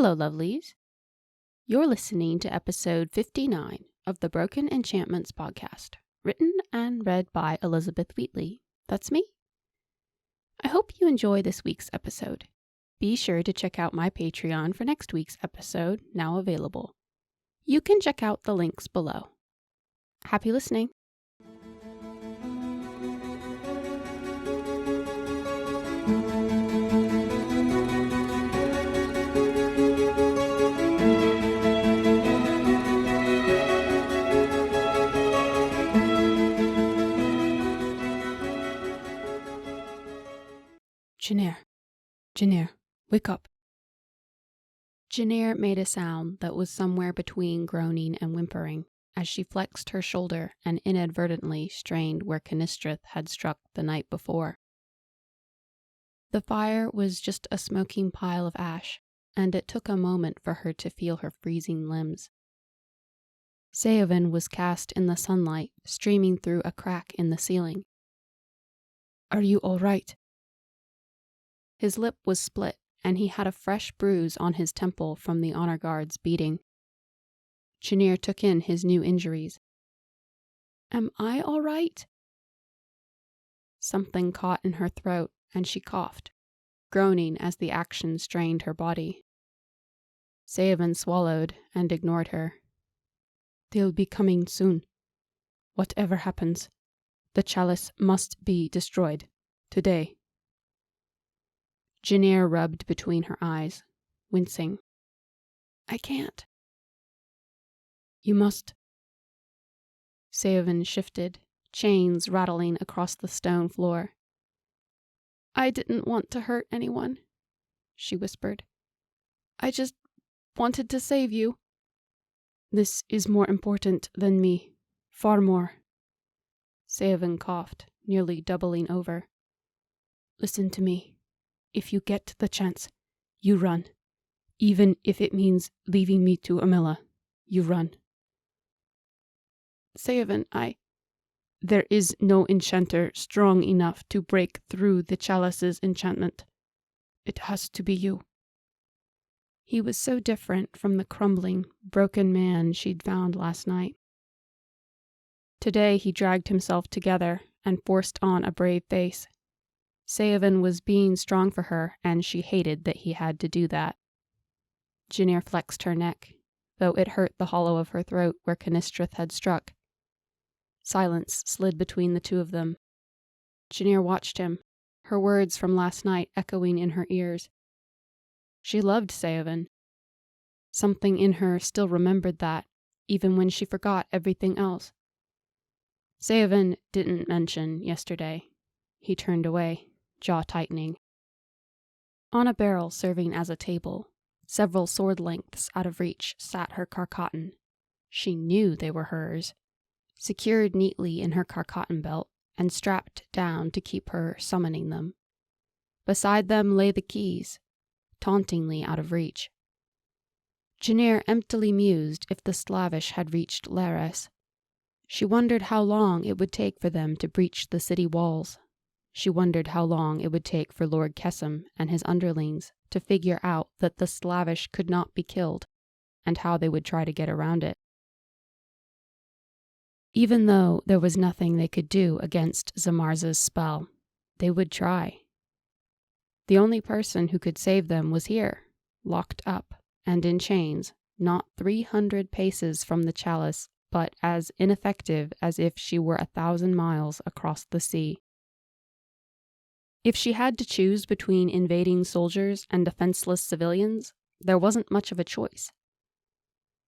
Hello, lovelies. You're listening to episode 59 of the Broken Enchantments podcast, written and read by Elizabeth Wheatley. That's me. I hope you enjoy this week's episode. Be sure to check out my Patreon for next week's episode, now available. You can check out the links below. Happy listening. Janir, wake up. Janir made a sound that was somewhere between groaning and whimpering as she flexed her shoulder and inadvertently strained where Kenistrith had struck the night before. The fire was just a smoking pile of ash, and it took a moment for her to feel her freezing limbs. Seovan was cast in the sunlight, streaming through a crack in the ceiling. "Are you all right?" His lip was split, and he had a fresh bruise on his temple from the honor guard's beating. Janir took in his new injuries. "Am I all right?" Something caught in her throat, and she coughed, groaning as the action strained her body. Seovan swallowed and ignored her. "They'll be coming soon. Whatever happens, the chalice must be destroyed. Today." Janir rubbed between her eyes, wincing. "I can't." "You must." Seovan shifted, chains rattling across the stone floor. "I didn't want to hurt anyone," she whispered. "I just wanted to save you." "This is more important than me. Far more." Seovan coughed, nearly doubling over. "Listen to me. If you get the chance, you run. Even if it means leaving me to Amila, you run." "Seovan, There is no enchanter strong enough to break through the chalice's enchantment. It has to be you." He was so different from the crumbling, broken man she'd found last night. Today he dragged himself together and forced on a brave face. Seovan was being strong for her, and she hated that he had to do that. Janir flexed her neck, though it hurt the hollow of her throat where Kenistrith had struck. Silence slid between the two of them. Janir watched him, her words from last night echoing in her ears. She loved Seovan. Something in her still remembered that, even when she forgot everything else. Seovan didn't mention yesterday. He turned away, jaw tightening. On a barrel serving as a table, several sword lengths out of reach, sat her carcottan. She knew they were hers, secured neatly in her carcottan belt and strapped down to keep her summoning them. Beside them lay the keys, tauntingly out of reach. Janir emptily mused if the Slavish had reached Lares. She wondered how long it would take for them to breach the city walls. She wondered how long it would take for Lord Kessam and his underlings to figure out that the Slavish could not be killed, and how they would try to get around it. Even though there was nothing they could do against Zamarza's spell, they would try. The only person who could save them was here, locked up and in chains, not 300 paces from the chalice, but as ineffective as if she were 1,000 miles across the sea. If she had to choose between invading soldiers and defenseless civilians, there wasn't much of a choice.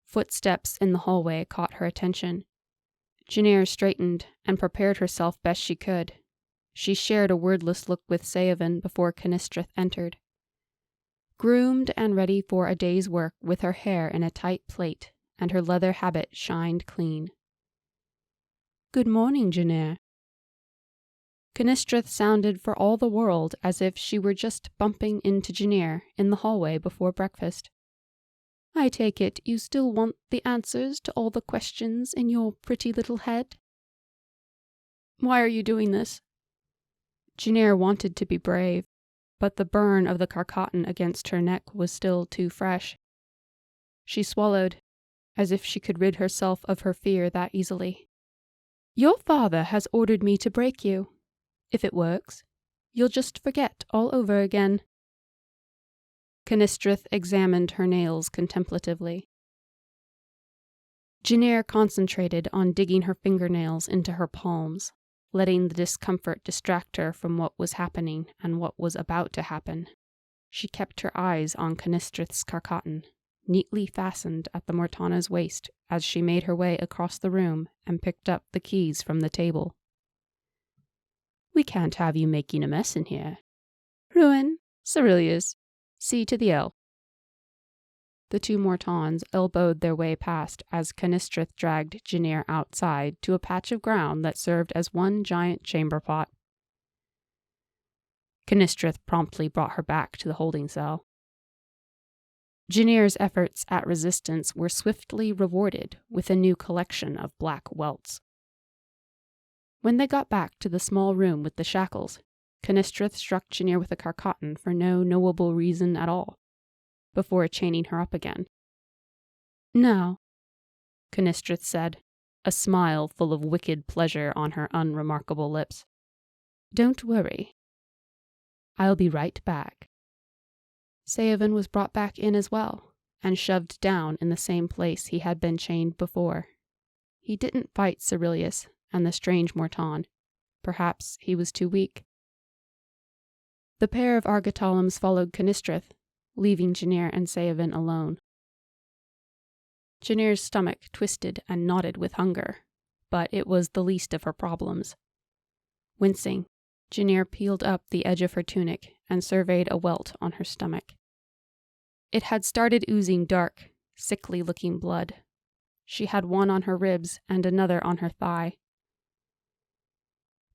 Footsteps in the hallway caught her attention. Janir straightened and prepared herself best she could. She shared a wordless look with Seovan before Kenistrith entered. Groomed and ready for a day's work with her hair in a tight plait and her leather habit shined clean. "Good morning, Janir." Kenistrith sounded for all the world as if she were just bumping into Janir in the hallway before breakfast. "I take it you still want the answers to all the questions in your pretty little head?" "Why are you doing this?" Janir wanted to be brave, but the burn of the carcottan against her neck was still too fresh. She swallowed, as if she could rid herself of her fear that easily. Your father has ordered me to break you. If it works, you'll just forget all over again. Kenistrith examined her nails contemplatively. Janir concentrated on digging her fingernails into her palms, letting the discomfort distract her from what was happening and what was about to happen. She kept her eyes on Kenistrith's carcatan, neatly fastened at the Mortana's waist as she made her way across the room and picked up the keys from the table. We can't have you making a mess in here. Ruin, Cerilius, see to the L. The two Mortons elbowed their way past as Kenistrith dragged Janir outside to a patch of ground that served as one giant chamber pot. Kenistrith promptly brought her back to the holding cell. Janir's efforts at resistance were swiftly rewarded with a new collection of black welts. When they got back to the small room with the shackles, Kenistrith struck Janir with a carcatan for no knowable reason at all, before chaining her up again. Now, Kenistrith said, a smile full of wicked pleasure on her unremarkable lips. Don't worry. I'll be right back. Seovan was brought back in as well, and shoved down in the same place he had been chained before. He didn't fight Cerilius and the strange Morton. Perhaps he was too weak. The pair of Argetallams followed Kenistrith, leaving Janir and Seovan alone. Janir's stomach twisted and knotted with hunger, but it was the least of her problems. Wincing, Janir peeled up the edge of her tunic and surveyed a welt on her stomach. It had started oozing dark, sickly-looking blood. She had one on her ribs and another on her thigh.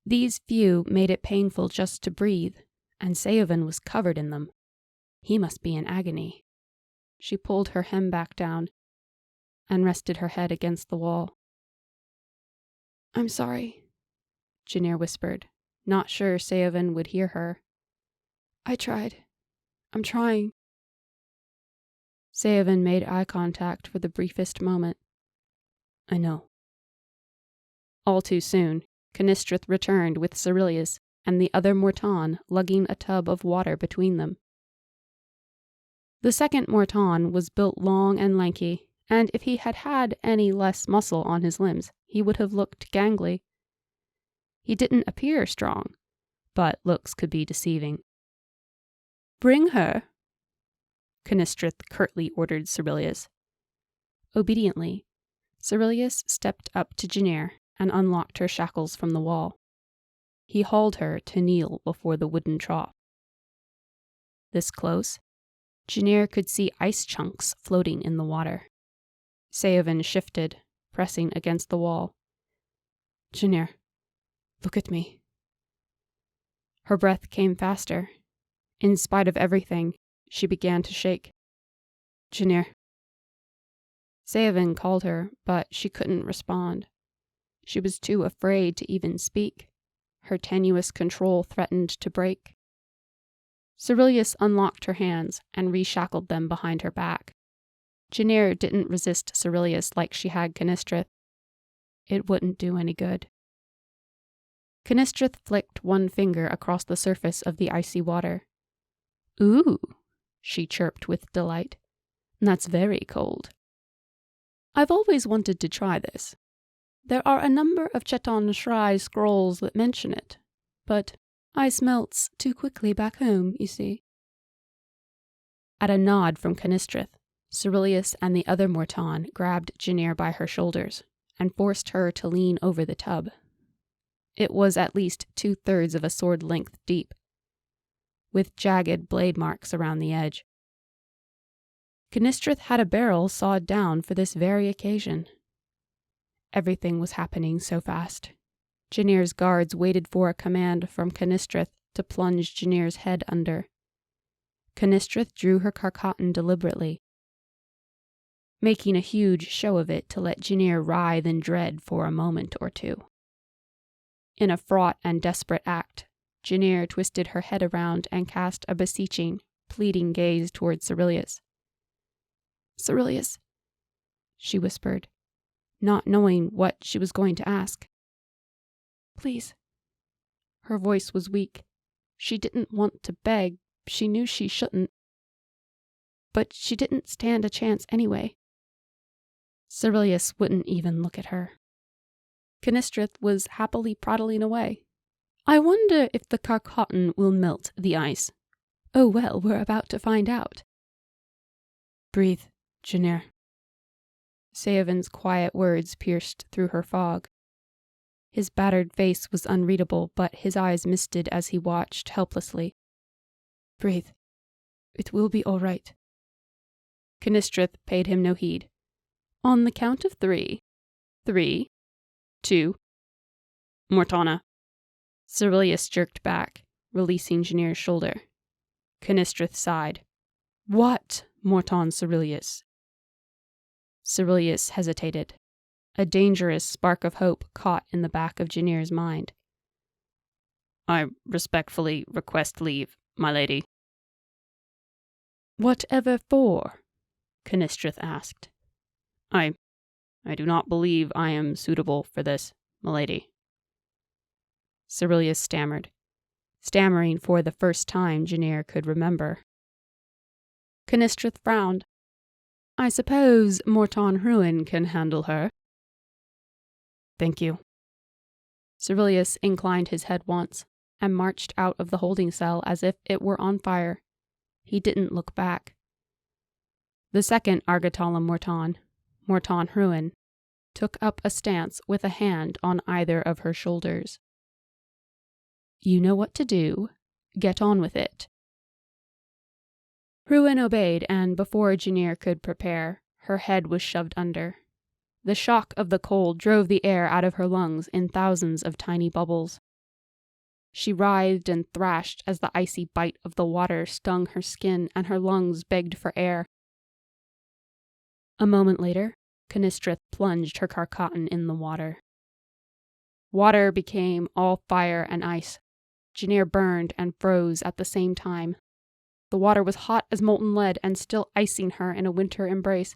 These few made it painful just to breathe, and Seovan was covered in them. He must be in agony. She pulled her hem back down and rested her head against the wall. I'm sorry, Janir whispered, not sure Seovan would hear her. I tried. I'm trying. Seovan made eye contact for the briefest moment. I know. All too soon, Kenistrith returned with Cerilius and the other Morton lugging a tub of water between them. The second Morton was built long and lanky, and if he had had any less muscle on his limbs, he would have looked gangly. He didn't appear strong, but looks could be deceiving. Bring her, Kenistrith curtly ordered Cerilius. Obediently, Cerilius stepped up to Janir and unlocked her shackles from the wall. He hauled her to kneel before the wooden trough. This close, Janir could see ice chunks floating in the water. Seovan shifted, pressing against the wall. Janir, look at me. Her breath came faster. In spite of everything, she began to shake. Janir. Seovan called her, but she couldn't respond. She was too afraid to even speak. Her tenuous control threatened to break. Cerilius unlocked her hands and reshackled them behind her back. Janir didn't resist Cerilius like she had Kenistrith. It wouldn't do any good. Kenistrith flicked one finger across the surface of the icy water. Ooh, she chirped with delight. That's very cold. I've always wanted to try this. There are a number of Chetan Shrai scrolls that mention it, but ice melts too quickly back home, you see. At a nod from Kenistrith, Cerilius and the other Morton grabbed Janir by her shoulders and forced her to lean over the tub. It was at least 2/3 of a sword length deep, with jagged blade marks around the edge. Kenistrith had a barrel sawed down for this very occasion. Everything was happening so fast. Janir's guards waited for a command from Kenistrith to plunge Janir's head under. Kenistrith drew her carcatan deliberately, making a huge show of it to let Janir writhe in dread for a moment or two. In a fraught and desperate act, Janir twisted her head around and cast a beseeching, pleading gaze toward Cerilius. Cerilius, she whispered, not knowing what she was going to ask. Please. Her voice was weak. She didn't want to beg. She knew she shouldn't. But she didn't stand a chance anyway. Cerilius wouldn't even look at her. Kenistrith was happily prattling away. I wonder if the Carcotton will melt the ice. Oh well, we're about to find out. Breathe, Janir. Seovin's quiet words pierced through her fog. His battered face was unreadable, but his eyes misted as he watched helplessly. Breathe. It will be all right. Kenistrith paid him no heed. On the count of 3. 3, 2. Mortana. Cerilius jerked back, releasing Janir's shoulder. Kenistrith sighed. What, Morton Cerilius? Cerilius hesitated. A dangerous spark of hope caught in the back of Janir's mind. I respectfully request leave, my lady. Whatever for? Kenistrith asked. I do not believe I am suitable for this, my lady. Cerilius stammered, stammering for the first time Janir could remember. Kenistrith frowned. I suppose Morton Hruin can handle her. Thank you. Cerilius inclined his head once and marched out of the holding cell as if it were on fire. He didn't look back. The second Argetallam Morton Hruin, took up a stance with a hand on either of her shoulders. You know what to do. Get on with it. Hruin obeyed, and before Janir could prepare, her head was shoved under. The shock of the cold drove the air out of her lungs in thousands of tiny bubbles. She writhed and thrashed as the icy bite of the water stung her skin and her lungs begged for air. A moment later, Kenistrith plunged her Carcotton in the water. Water became all fire and ice. Janir burned and froze at the same time. The water was hot as molten lead and still icing her in a winter embrace.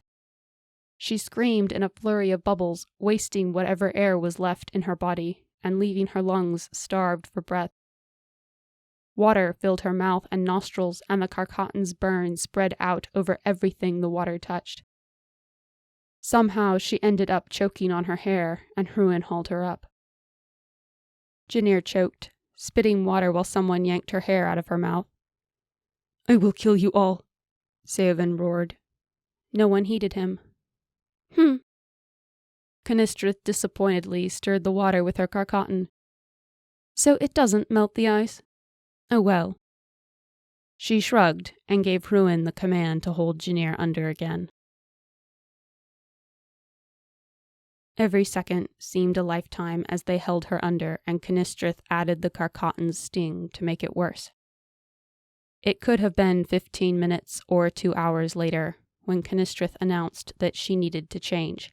She screamed in a flurry of bubbles, wasting whatever air was left in her body and leaving her lungs starved for breath. Water filled her mouth and nostrils, and the Carcotton's burn spread out over everything the water touched. Somehow she ended up choking on her hair, and Hruin hauled her up. Janir choked, spitting water while someone yanked her hair out of her mouth. I will kill you all, Seovin roared. No one heeded him. Kenistrith disappointedly stirred the water with her Carcotton. So it doesn't melt the ice? Oh well. She shrugged and gave Hruin the command to hold Janir under again. Every second seemed a lifetime as they held her under, and Kenistrith added the Carcotton's sting to make it worse. It could have been 15 minutes or 2 hours later when Kenistrith announced that she needed to change.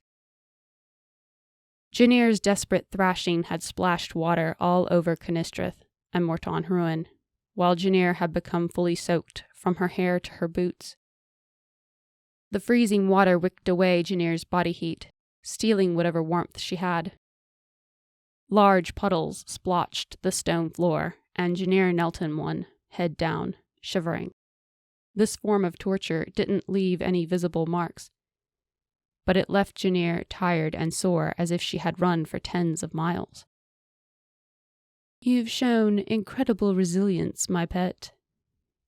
Janir's desperate thrashing had splashed water all over Kenistrith and Morton Hruin, while Janir had become fully soaked from her hair to her boots. The freezing water wicked away Janir's body heat, stealing whatever warmth she had. Large puddles splotched the stone floor, and Janir knelt in one, head down, shivering. This form of torture didn't leave any visible marks, but it left Janir tired and sore as if she had run for tens of miles. You've shown incredible resilience, my pet.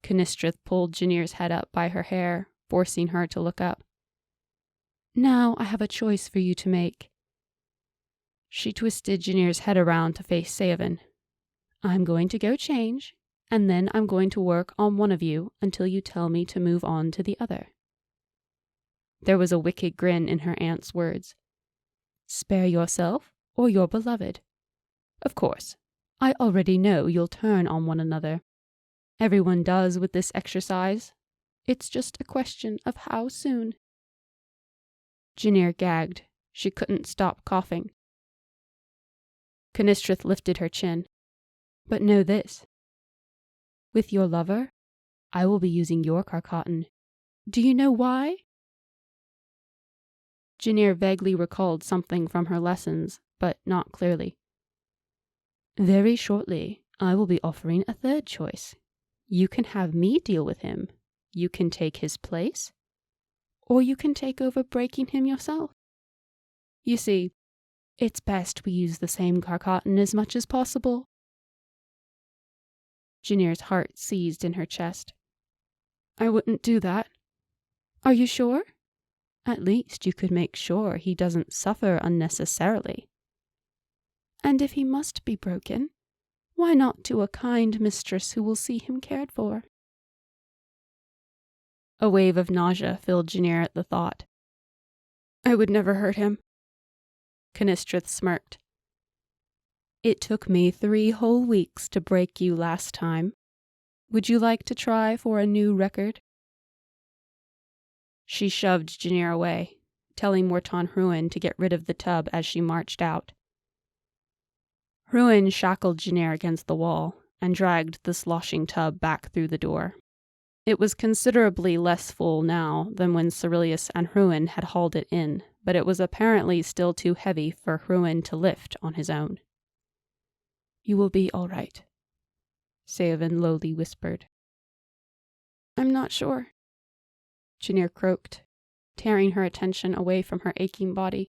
Kenistrith pulled Janir's head up by her hair, forcing her to look up. Now I have a choice for you to make. She twisted Janir's head around to face Seovin. I'm going to go change, and then I'm going to work on one of you until you tell me to move on to the other. There was a wicked grin in her aunt's words. Spare yourself or your beloved. Of course, I already know you'll turn on one another. Everyone does with this exercise. It's just a question of how soon. Janir gagged. She couldn't stop coughing. Kenistrith lifted her chin. But know this. With your lover, I will be using your Carcotton. Do you know why? Janir vaguely recalled something from her lessons, but not clearly. Very shortly, I will be offering a third choice. You can have me deal with him. You can take his place. Or you can take over breaking him yourself. You see, it's best we use the same Garcottan as much as possible. Janir's heart seized in her chest. I wouldn't do that. Are you sure? At least you could make sure he doesn't suffer unnecessarily. And if he must be broken, why not to a kind mistress who will see him cared for? A wave of nausea filled Janir at the thought. I would never hurt him. Kenistrith smirked. It took me 3 whole weeks to break you last time. Would you like to try for a new record? She shoved Janir away, telling Morton Hruin to get rid of the tub as she marched out. Hruin shackled Janir against the wall and dragged the sloshing tub back through the door. It was considerably less full now than when Cerilius and Hruin had hauled it in, but it was apparently still too heavy for Hruin to lift on his own. You will be all right, Seovan lowly whispered. I'm not sure, Janir croaked, tearing her attention away from her aching body.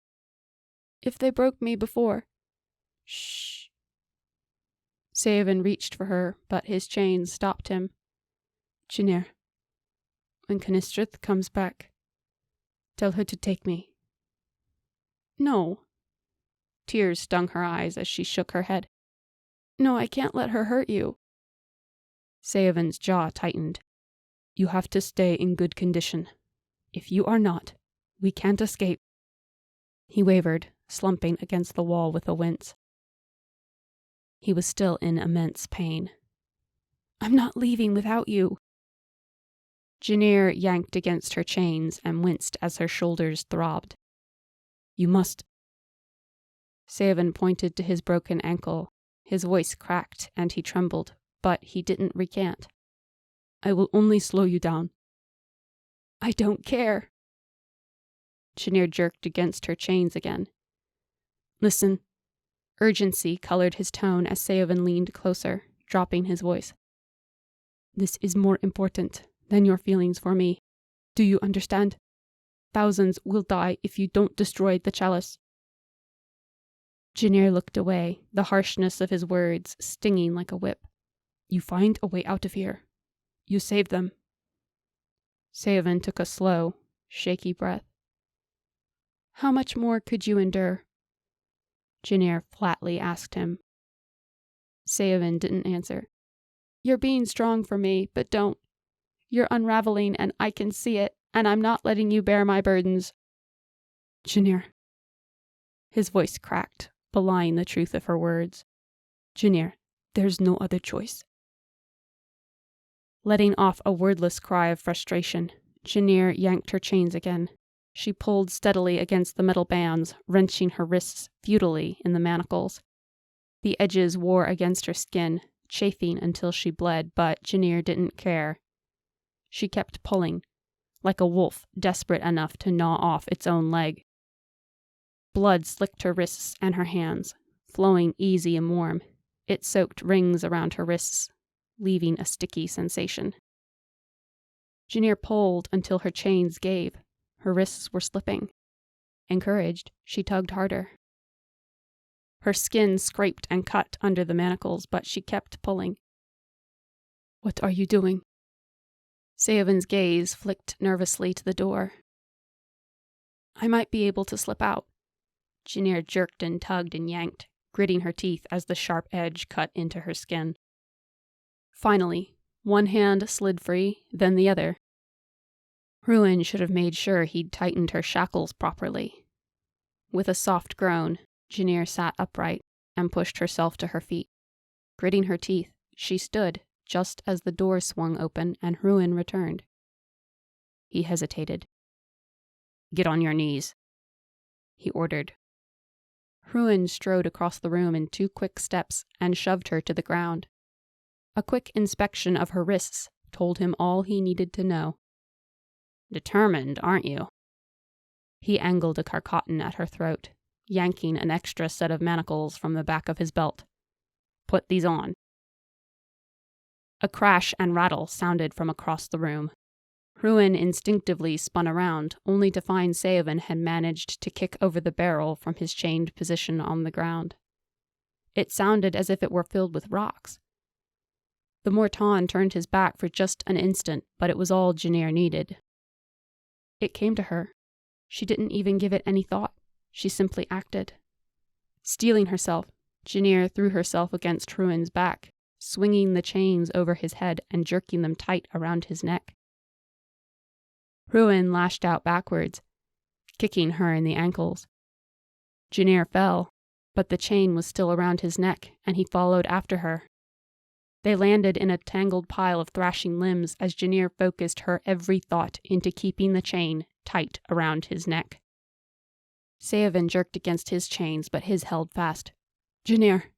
If they broke me before... Shh. Seovan reached for her, but his chains stopped him. Janir, when Kenistrith comes back, tell her to take me. No. Tears stung her eyes as she shook her head. No, I can't let her hurt you. Seovan's jaw tightened. You have to stay in good condition. If you are not, we can't escape. He wavered, slumping against the wall with a wince. He was still in immense pain. I'm not leaving without you. Janir yanked against her chains and winced as her shoulders throbbed. You must. Seovan pointed to his broken ankle. His voice cracked and he trembled, but he didn't recant. I will only slow you down. I don't care. Janir jerked against her chains again. Listen. Urgency colored his tone as Seovan leaned closer, dropping his voice. This is more important than your feelings for me. Do you understand? Thousands will die if you don't destroy the chalice. Janir looked away, the harshness of his words stinging like a whip. You find a way out of here. You save them. Seovan took a slow, shaky breath. How much more could you endure? Janir flatly asked him. Seovan didn't answer. You're being strong for me, but don't. You're unraveling and I can see it, and I'm not letting you bear my burdens. Janir. His voice cracked, belying the truth of her words. Janir, there's no other choice. Letting off a wordless cry of frustration, Janir yanked her chains again. She pulled steadily against the metal bands, wrenching her wrists futilely in the manacles. The edges wore against her skin, chafing until she bled, but Janir didn't care. She kept pulling, like a wolf desperate enough to gnaw off its own leg. Blood slicked her wrists and her hands, flowing easy and warm. It soaked rings around her wrists, leaving a sticky sensation. Janir pulled until her chains gave. Her wrists were slipping. Encouraged, she tugged harder. Her skin scraped and cut under the manacles, but she kept pulling. What are you doing? Seovan's gaze flicked nervously to the door. I might be able to slip out. Janir jerked and tugged and yanked, gritting her teeth as the sharp edge cut into her skin. Finally, one hand slid free, then the other. Hruin should have made sure he'd tightened her shackles properly. With a soft groan, Janir sat upright and pushed herself to her feet. Gritting her teeth, she stood just as the door swung open and Hruin returned. He hesitated. Get on your knees, he ordered. Hruin strode across the room in 2 quick steps and shoved her to the ground. A quick inspection of her wrists told him all he needed to know. Determined, aren't you? He angled a carcatan at her throat, yanking an extra set of manacles from the back of his belt. "Put these on." A crash and rattle sounded from across the room. Ruin instinctively spun around, only to find Seovan had managed to kick over the barrel from his chained position on the ground. It sounded as if it were filled with rocks. The Morton turned his back for just an instant, but it was all Janir needed. It came to her. She didn't even give it any thought. She simply acted. Steeling herself, Janir threw herself against Ruin's back, swinging the chains over his head and jerking them tight around his neck. Ruin lashed out backwards, kicking her in the ankles. Janir fell, but the chain was still around his neck, and he followed after her. They landed in a tangled pile of thrashing limbs as Janir focused her every thought into keeping the chain tight around his neck. Seovan jerked against his chains, but his held fast. "Janir!"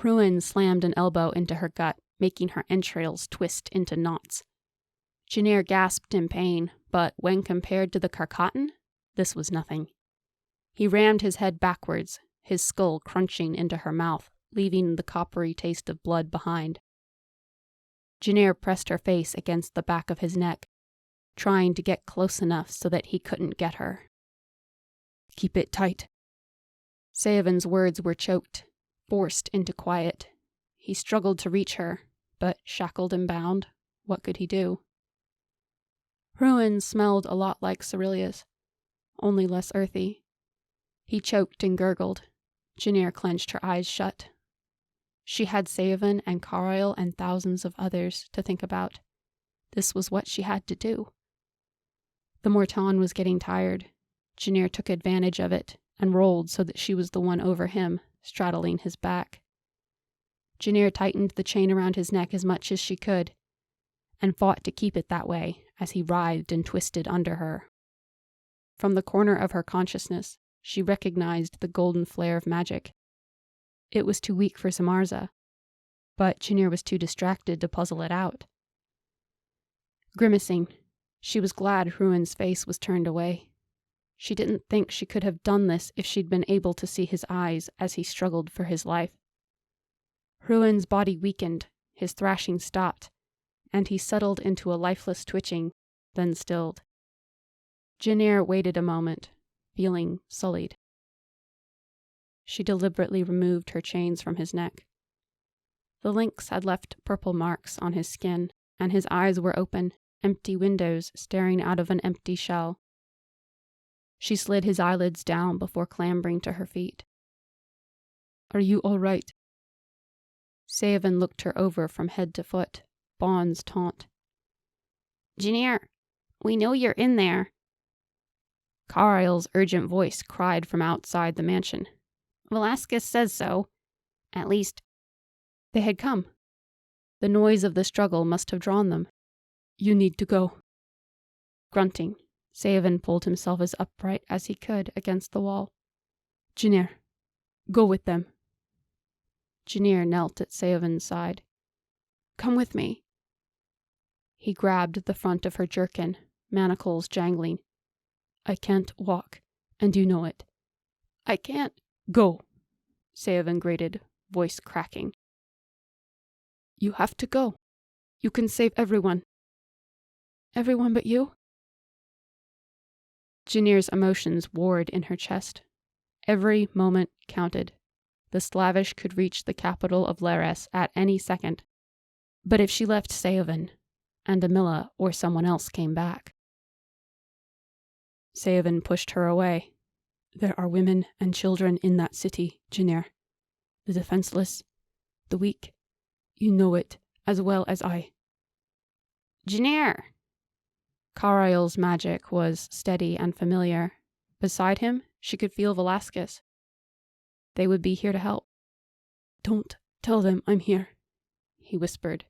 Ruin slammed an elbow into her gut, making her entrails twist into knots. Janir gasped in pain, but when compared to the carcatan, this was nothing. He rammed his head backwards, his skull crunching into her mouth, leaving the coppery taste of blood behind. Janir pressed her face against the back of his neck, trying to get close enough so that he couldn't get her. "Keep it tight." Seovan's words were choked, forced into quiet. He struggled to reach her, but shackled and bound, what could he do? Ruin smelled a lot like Cerilius, only less earthy. He choked and gurgled. Janir clenched her eyes shut. She had Seovan and Carlisle and thousands of others to think about. This was what she had to do. The Morton was getting tired. Janir took advantage of it and rolled so that she was the one over him, straddling his back. Janir tightened the chain around his neck as much as she could, and fought to keep it that way as he writhed and twisted under her. From the corner of her consciousness, she recognized the golden flare of magic. It was too weak for Samarza, but Janir was too distracted to puzzle it out. Grimacing, she was glad Ruin's face was turned away. She didn't think she could have done this if she'd been able to see his eyes as he struggled for his life. Ruin's body weakened, his thrashing stopped, and he settled into a lifeless twitching, then stilled. Janir waited a moment, feeling sullied. She deliberately removed her chains from his neck. The links had left purple marks on his skin, and his eyes were open, empty windows staring out of an empty shell. She slid his eyelids down before clambering to her feet. "Are you all right?" Seovan looked her over from head to foot, Bond's taunt. "Janir, we know you're in there." Carlisle's urgent voice cried from outside the mansion. "Velasquez says so. At least..." They had come. The noise of the struggle must have drawn them. "You need to go." Grunting, Seovan pulled himself as upright as he could against the wall. "Janir, go with them." Janir knelt at Seovan's side. "Come with me." He grabbed the front of her jerkin, manacles jangling. "I can't walk, and you know it." "I can't..." "Go," Seovan grated, voice cracking. "You have to go. You can save everyone." "Everyone but you?" Janir's emotions warred in her chest. Every moment counted. The Slavish could reach the capital of Lares at any second. But if she left Seovan, and Amila or someone else came back... Seovan pushed her away. "There are women and children in that city, Janir. The defenseless, the weak. You know it as well as I." "Janir!" Carlisle's magic was steady and familiar. Beside him, she could feel Velasquez. They would be here to help. "Don't tell them I'm here," he whispered.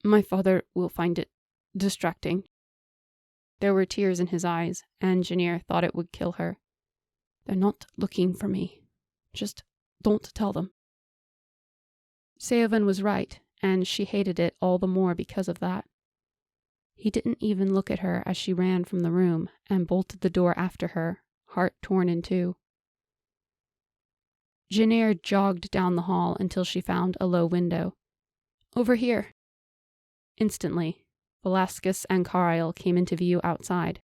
"My father will find it distracting." There were tears in his eyes, and Janir thought it would kill her. "They're not looking for me. Just don't tell them." Seovan was right, and she hated it all the more because of that. He didn't even look at her as she ran from the room and bolted the door after her, heart torn in two. Janir jogged down the hall until she found a low window. "Over here." Instantly, Velasquez and Carlisle came into view outside.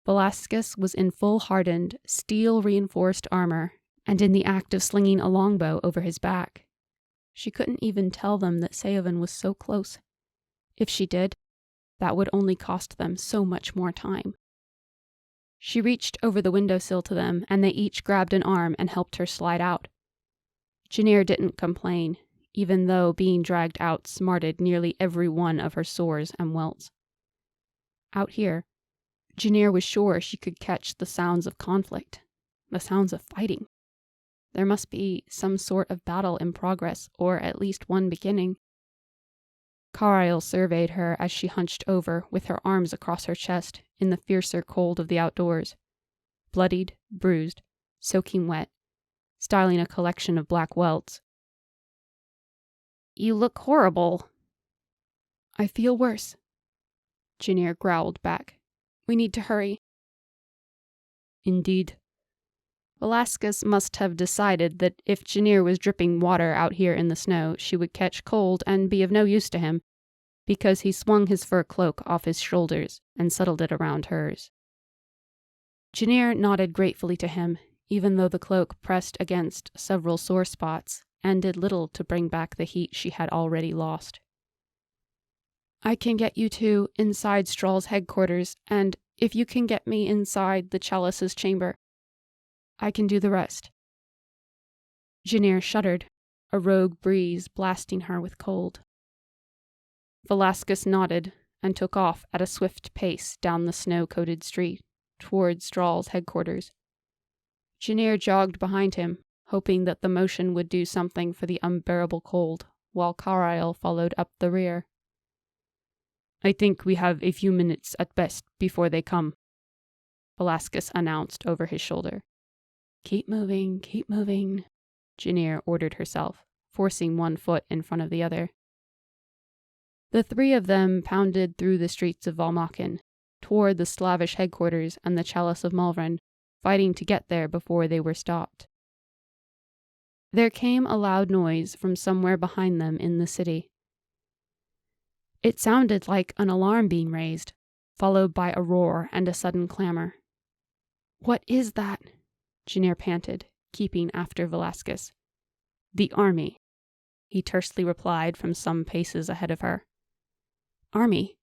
Velasquez was in full hardened, steel-reinforced armor and in the act of slinging a longbow over his back. She couldn't even tell them that Seovan was so close. If she did, that would only cost them so much more time. She reached over the windowsill to them, and they each grabbed an arm and helped her slide out. Janir didn't complain, even though being dragged out smarted nearly every one of her sores and welts. Out here, Janir was sure she could catch the sounds of conflict, the sounds of fighting. There must be some sort of battle in progress, or at least one beginning. Carlisle surveyed her as she hunched over with her arms across her chest in the fiercer cold of the outdoors. Bloodied, bruised, soaking wet, styling a collection of black welts. "You look horrible." "I feel worse," Janir growled back. "We need to hurry." Indeed. Velasquez must have decided that if Janir was dripping water out here in the snow, she would catch cold and be of no use to him, because he swung his fur cloak off his shoulders and settled it around hers. Janir nodded gratefully to him, even though the cloak pressed against several sore spots and did little to bring back the heat she had already lost. "I can get you two inside Strahl's headquarters, and if you can get me inside the Chalice's chamber, I can do the rest." Janir shuddered, a rogue breeze blasting her with cold. Velasquez nodded and took off at a swift pace down the snow-coated street, towards Strahl's headquarters. Janir jogged behind him, hoping that the motion would do something for the unbearable cold, while Carlisle followed up the rear. "I think we have a few minutes at best before they come," Velasquez announced over his shoulder. Keep moving, Janir ordered herself, forcing one foot in front of the other. The three of them pounded through the streets of Valmakin, toward the Slavish headquarters and the Chalice of Malvern, fighting to get there before they were stopped. There came a loud noise from somewhere behind them in the city. It sounded like an alarm being raised, followed by a roar and a sudden clamor. "What is that?" Janir panted, keeping after Velasquez. "The army," he tersely replied from some paces ahead of her. "Army?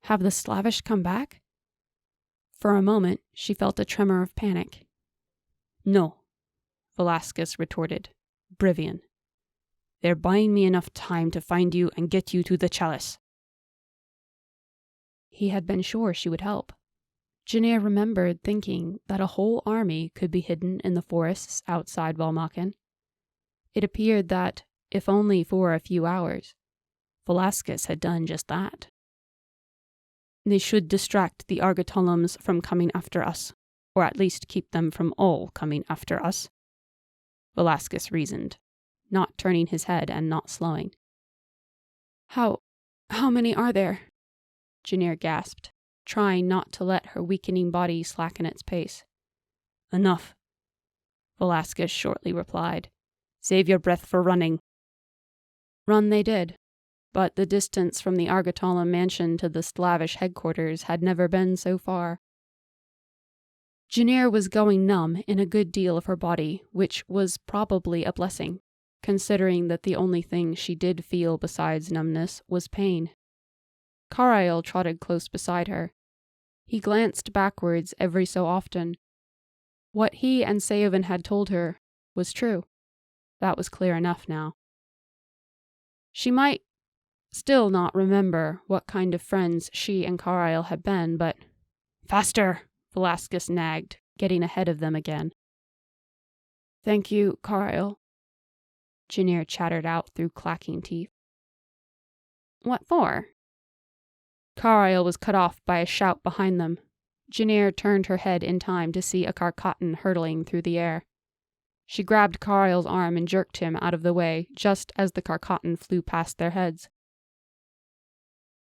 Have the Slavish come back?" For a moment, she felt a tremor of panic. "No," Velasquez retorted, Brivian. "They're buying me enough time to find you and get you to the Chalice." He had been sure she would help. Janir remembered thinking that a whole army could be hidden in the forests outside Valmakin. It appeared that, if only for a few hours, Velasquez had done just that. "They should distract the Argetallams from coming after us, or at least keep them from all coming after us," Velasquez reasoned, not turning his head and not slowing. How many are there?" Janir gasped, trying not to let her weakening body slacken its pace. "Enough," Velasquez shortly replied. "Save your breath for running." Run they did, but the distance from the Argetallam mansion to the Slavish headquarters had never been so far. Janir was going numb in a good deal of her body, which was probably a blessing, considering that the only thing she did feel besides numbness was pain. Carlisle trotted close beside her. He glanced backwards every so often. What he and Seovan had told her was true. That was clear enough now. She might still not remember what kind of friends she and Carlisle had been, but... "Faster!" Velasquez nagged, getting ahead of them again. "Thank you, Carlisle," Janir chattered out through clacking teeth. "What for?" Carlisle was cut off by a shout behind them. Janir turned her head in time to see a Carcatan hurtling through the air. She grabbed Carlisle's arm and jerked him out of the way just as the Carcatan flew past their heads.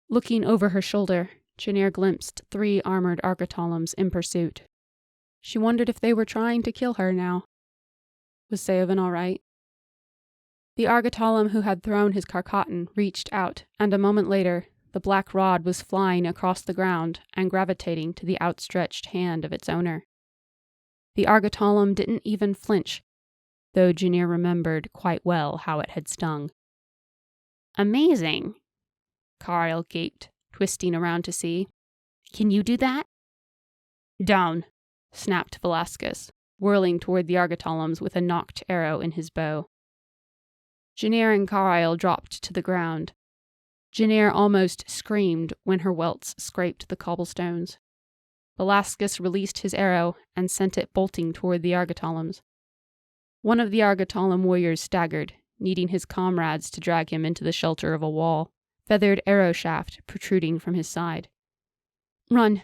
Looking over her shoulder, Janir glimpsed 3 armored Argetallams in pursuit. She wondered if they were trying to kill her now. Was Seovan all right? The Argetallam who had thrown his carcatan reached out, and a moment later, the black rod was flying across the ground and gravitating to the outstretched hand of its owner. The Argetallam didn't even flinch, though Janir remembered quite well how it had stung. "Amazing," Kyle gaped, twisting around to see. "Can you do that?" "Down," snapped Velasquez, whirling toward the Argetallams with a nocked arrow in his bow. Janir and Kyle dropped to the ground. Janir almost screamed when her welts scraped the cobblestones. Velasquez released his arrow and sent it bolting toward the Argetallams. One of the Argetallam warriors staggered, needing his comrades to drag him into the shelter of a wall, feathered arrow shaft protruding from his side. "Run,"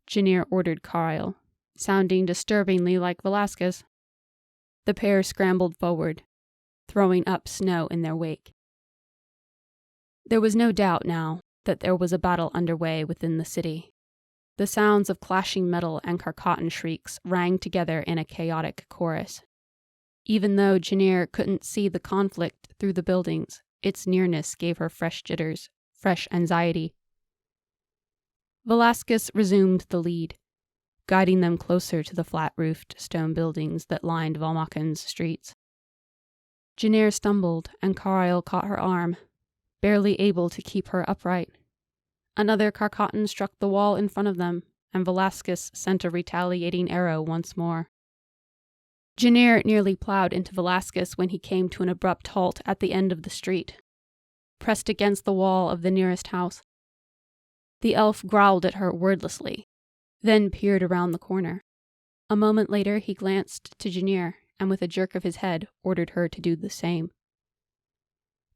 Janir ordered Kyle, sounding disturbingly like Velasquez. The pair scrambled forward, throwing up snow in their wake. There was no doubt now that there was a battle underway within the city. The sounds of clashing metal and carcatan shrieks rang together in a chaotic chorus. Even though Janir couldn't see the conflict through the buildings, its nearness gave her fresh jitters, fresh anxiety. Velasquez resumed the lead, guiding them closer to the flat-roofed stone buildings that lined Valmaken's streets. Janir stumbled, and Kyle caught her arm, barely able to keep her upright. Another carcatan struck the wall in front of them, and Velasquez sent a retaliating arrow once more. Janir nearly plowed into Velasquez when he came to an abrupt halt at the end of the street, pressed against the wall of the nearest house. The elf growled at her wordlessly, then peered around the corner. A moment later he glanced to Janir, and with a jerk of his head ordered her to do the same.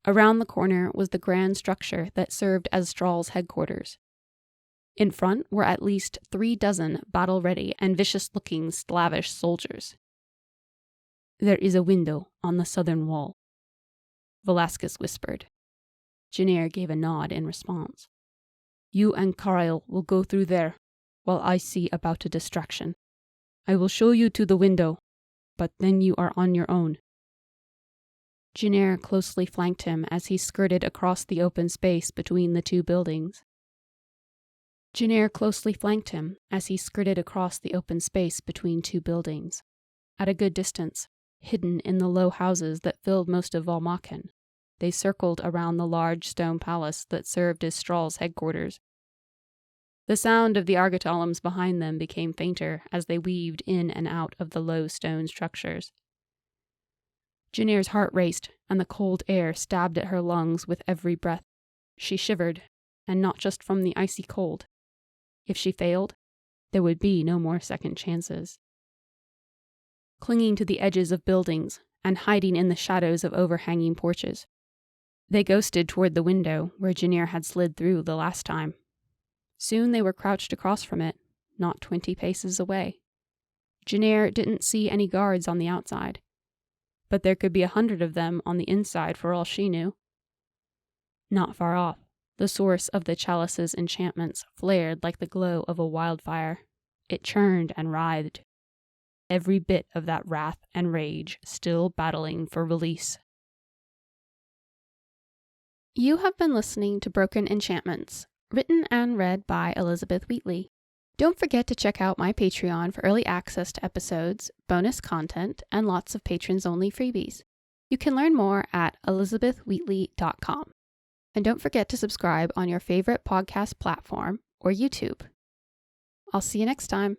Around the corner was the grand structure that served as Strahl's headquarters. In front were at least 36 battle-ready and vicious-looking Slavish soldiers. "There is a window on the southern wall," Velasquez whispered. Janir gave a nod in response. "You and Kyle will go through there, while I see about a distraction. I will show you to the window, but then you are on your own." Janir closely flanked him as he skirted across the open space between the 2 buildings. At a good distance, hidden in the low houses that filled most of Valmaken, they circled around the large stone palace that served as Strahl's headquarters. The sound of the Argetallams behind them became fainter as they weaved in and out of the low stone structures. Janir's heart raced, and the cold air stabbed at her lungs with every breath. She shivered, and not just from the icy cold. If she failed, there would be no more second chances. Clinging to the edges of buildings and hiding in the shadows of overhanging porches, they ghosted toward the window where Janir had slid through the last time. Soon they were crouched across from it, not 20 paces away. Janir didn't see any guards on the outside, but there could be 100 of them on the inside for all she knew. Not far off, the source of the chalice's enchantments flared like the glow of a wildfire. It churned and writhed, every bit of that wrath and rage still battling for release. You have been listening to Broken Enchantments, written and read by Elizabeth Wheatley. Don't forget to check out my Patreon for early access to episodes, bonus content, and lots of patrons-only freebies. You can learn more at elizabethwheatley.com. And don't forget to subscribe on your favorite podcast platform or YouTube. I'll see you next time.